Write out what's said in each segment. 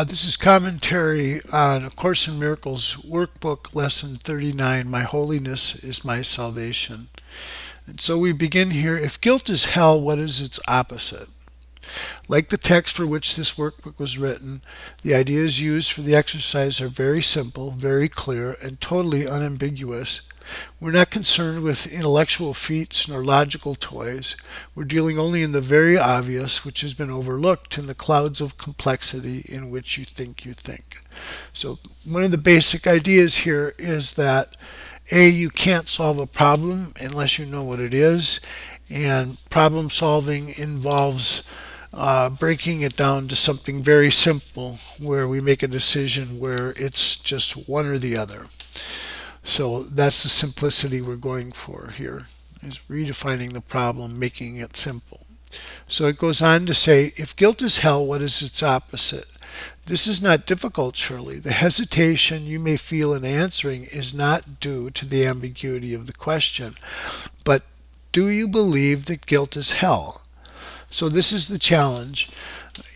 This is commentary on A Course in Miracles, Workbook Lesson 39, My Holiness is My Salvation. And so we begin here. If guilt is hell, what is its opposite? Like the text for which this workbook was written, the ideas used for the exercise are very simple, very clear, and totally unambiguous. We're not concerned with intellectual feats nor logical toys. We're dealing only in the very obvious, which has been overlooked in the clouds of complexity in which you think you think. So one of the basic ideas here is that you can't solve a problem unless you know what it is, and problem solving involves breaking it down to something very simple where we make a decision where it's just one or the other. So that's the simplicity we're going for here, is redefining the problem, making it simple. So it goes on to say, if guilt is hell, what is its opposite? This is not difficult, surely. The hesitation you may feel in answering is not due to the ambiguity of the question, but do you believe that guilt is hell? So this is the challenge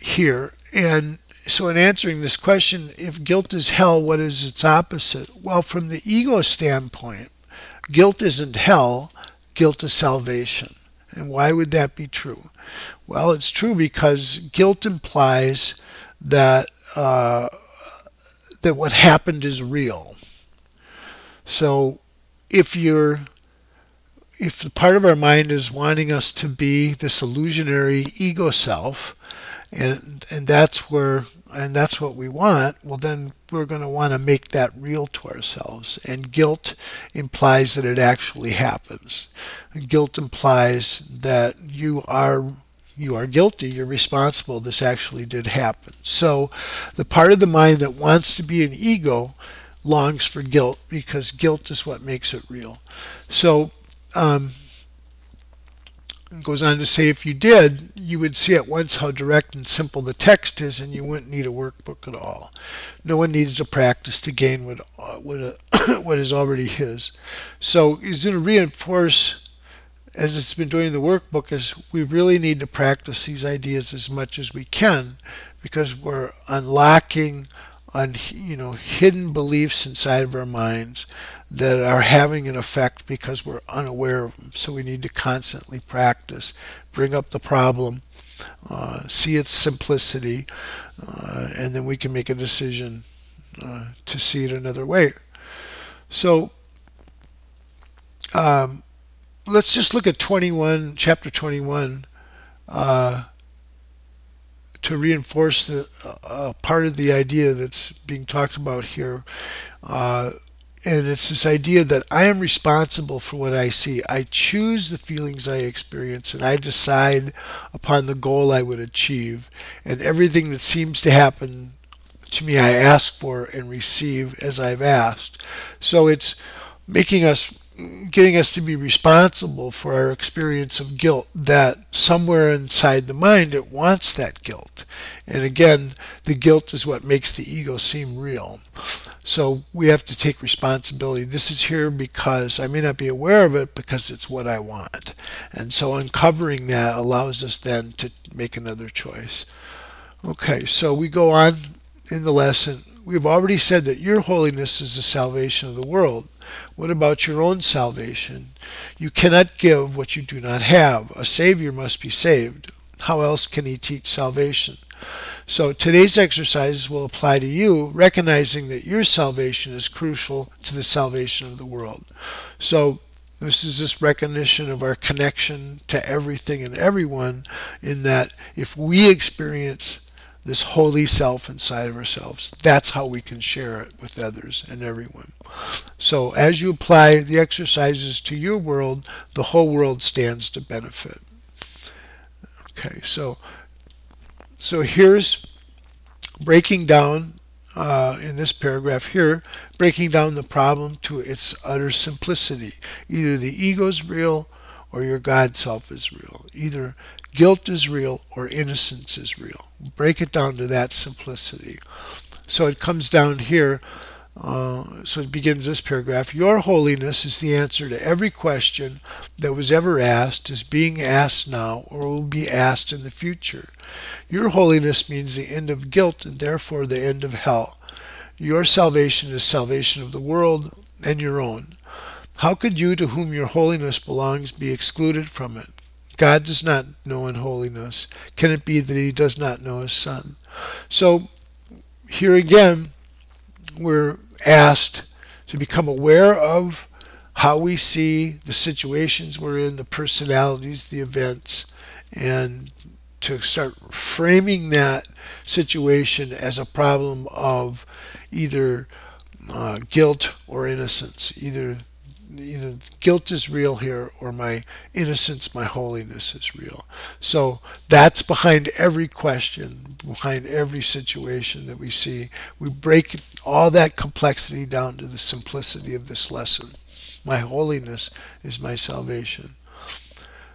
here. And so in answering this question, if guilt is hell, what is its opposite? Well, from the ego standpoint, guilt isn't hell, guilt is salvation. And why would that be true? Well, it's true because guilt implies that that what happened is real. So if the part of our mind is wanting us to be this illusionary ego self, and that's what we want, well, then we're going to want to make that real to ourselves. And guilt implies that it actually happens. And guilt implies that you are guilty, you're responsible, this actually did happen. So the part of the mind that wants to be an ego longs for guilt, because guilt is what makes it real. So it goes on to say, if you did, you would see at once how direct and simple the text is, and you wouldn't need a workbook at all. No one needs a practice to gain what is already his. So he's going to reinforce, as it's been doing in the workbook, is we really need to practice these ideas as much as we can, because we're unlocking hidden beliefs inside of our minds that are having an effect because we're unaware of them. So we need to constantly practice, bring up the problem, see its simplicity, and then we can make a decision to see it another way. So let's just look at chapter 21, to reinforce the part of the idea that's being talked about here. And it's this idea that I am responsible for what I see. I choose the feelings I experience, and I decide upon the goal I would achieve. And everything that seems to happen to me, I ask for and receive as I've asked. So it's getting us to be responsible for our experience of guilt, that somewhere inside the mind it wants that guilt. And again, the guilt is what makes the ego seem real. So we have to take responsibility. This is here because I may not be aware of it, because it's what I want. And so uncovering that allows us then to make another choice. Okay, so we go on in the lesson. We've already said that your holiness is the salvation of the world. What about your own salvation? You cannot give what you do not have. A Savior must be saved. How else can he teach salvation? So today's exercises will apply to you, recognizing that your salvation is crucial to the salvation of the world. So this is this recognition of our connection to everything and everyone, in that if we experience this holy self inside of ourselves, that's how we can share it with others and everyone. So as you apply the exercises to your world, the whole world stands to benefit. Okay, so here's breaking down, in this paragraph here, breaking down the problem to its utter simplicity. Either the ego is real or your God self is real. Either guilt is real or innocence is real. Break it down to that simplicity. So it comes down here So it begins this paragraph. Your holiness is the answer to every question that was ever asked, is being asked now, or will be asked in the future. Your holiness means the end of guilt and therefore the end of hell. Your salvation is salvation of the world and your own. How could you, to whom your holiness belongs, be excluded from it? God does not know unholiness. Can it be that he does not know his Son? So here again, we're asked to become aware of how we see the situations we're in, the personalities, the events, and to start framing that situation as a problem of either guilt or innocence. Either guilt is real here, or my innocence, my holiness is real. So that's behind every question, behind every situation that we see. We break all that complexity down to the simplicity of this lesson. My holiness is my salvation.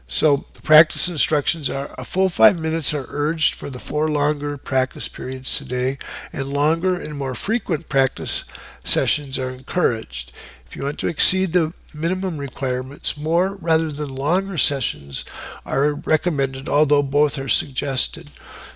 So the practice instructions are: a full 5 minutes are urged for the 4 longer practice periods today, and longer and more frequent practice sessions are encouraged. If you want to exceed the minimum requirements, more rather than longer sessions are recommended, although both are suggested.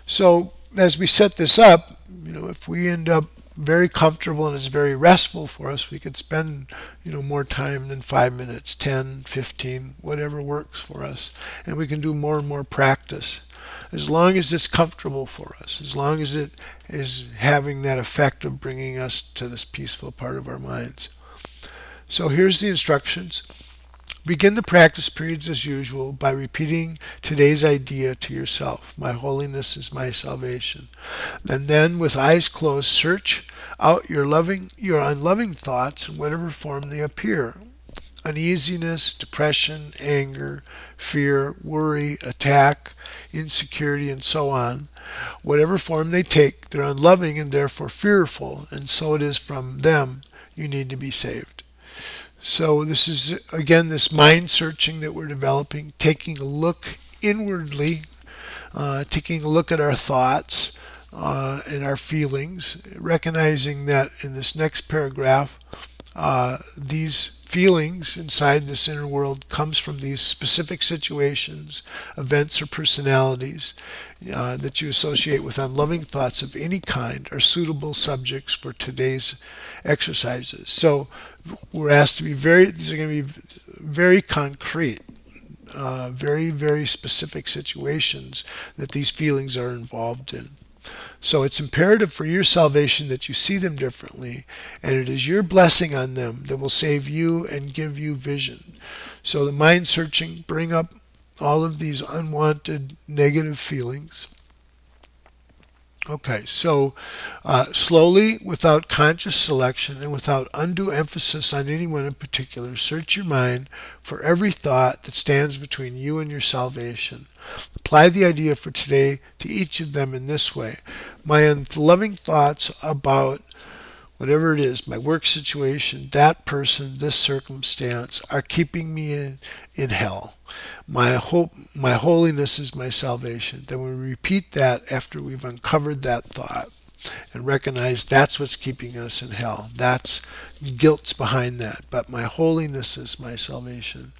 So as we set this up, if we end up very comfortable and it's very restful for us, we could spend more time than 5 minutes, 10, 15, whatever works for us, and we can do more and more practice as long as it's comfortable for us, as long as it is having that effect of bringing us to this peaceful part of our minds. So here's the instructions. Begin the practice periods as usual by repeating today's idea to yourself. My holiness is my salvation. And then, with eyes closed, search out your unloving thoughts in whatever form they appear. Uneasiness, depression, anger, fear, worry, attack, insecurity, and so on. Whatever form they take, they're unloving and therefore fearful, and so it is from them you need to be saved. So this is, again, this mind searching that we're developing, taking a look inwardly, taking a look at our thoughts and our feelings, recognizing that in this next paragraph, these feelings inside this inner world comes from these specific situations, events, or personalities that you associate with unloving thoughts of any kind are suitable subjects for today's exercises. So we're asked to be these are going to be very concrete, very, very specific situations that these feelings are involved in. So it's imperative for your salvation that you see them differently, and it is your blessing on them that will save you and give you vision. So the mind searching, bring up all of these unwanted negative feelings. Okay, so slowly, without conscious selection and without undue emphasis on anyone in particular, search your mind for every thought that stands between you and your salvation. Apply the idea for today to each of them in this way. My unloving thoughts about whatever it is, my work situation, that person, this circumstance, are keeping me in hell. My holiness is my salvation. Then we repeat that after we've uncovered that thought and recognize that's what's keeping us in hell. That's guilt's behind that. But my holiness is my salvation.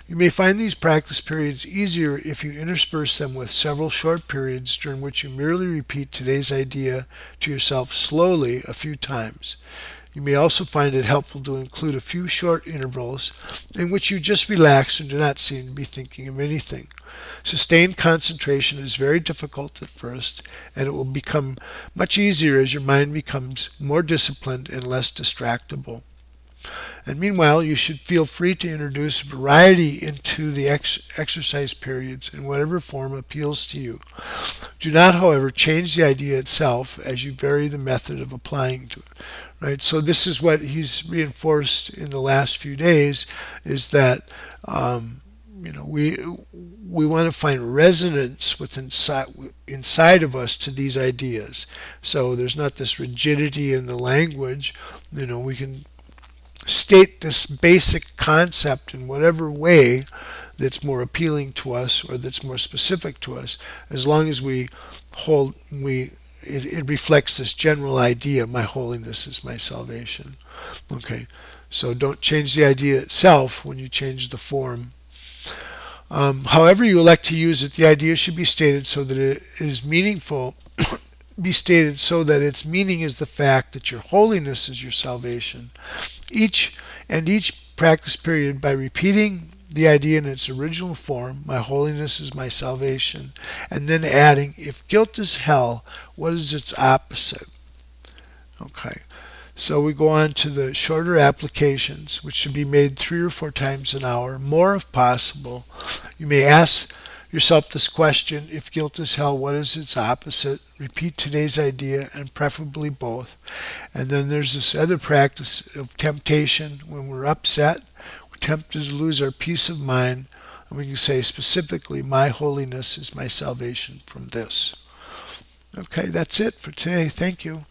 You may find these practice periods easier if you intersperse them with several short periods during which you merely repeat today's idea to yourself slowly a few times. You may also find it helpful to include a few short intervals in which you just relax and do not seem to be thinking of anything. Sustained concentration is very difficult at first, and it will become much easier as your mind becomes more disciplined and less distractible. And meanwhile, you should feel free to introduce variety into the exercise periods in whatever form appeals to you. Do not, however, change the idea itself as you vary the method of applying to it. Right? So this is what he's reinforced in the last few days, is that we want to find resonance inside of us to these ideas. So there's not this rigidity in the language. We can state this basic concept in whatever way that's more appealing to us or that's more specific to us, as long as we it reflects this general idea, my holiness is my salvation. Okay, so don't change the idea itself when you change the form. However you elect to use it, the idea should be stated so that it is meaningful, be stated so that its meaning is the fact that your holiness is your salvation. Each practice period, by repeating the idea in its original form, my holiness is my salvation, and then adding, if guilt is hell, what is its opposite? Okay, so we go on to the shorter applications, which should be made 3 or 4 times an hour, more if possible. You may ask yourself this question: if guilt is hell, what is its opposite? Repeat today's idea, and preferably both. And then there's this other practice of temptation. When we're upset, we're tempted to lose our peace of mind, and we can say specifically, my holiness is my salvation from this. Okay, that's it for today. Thank you.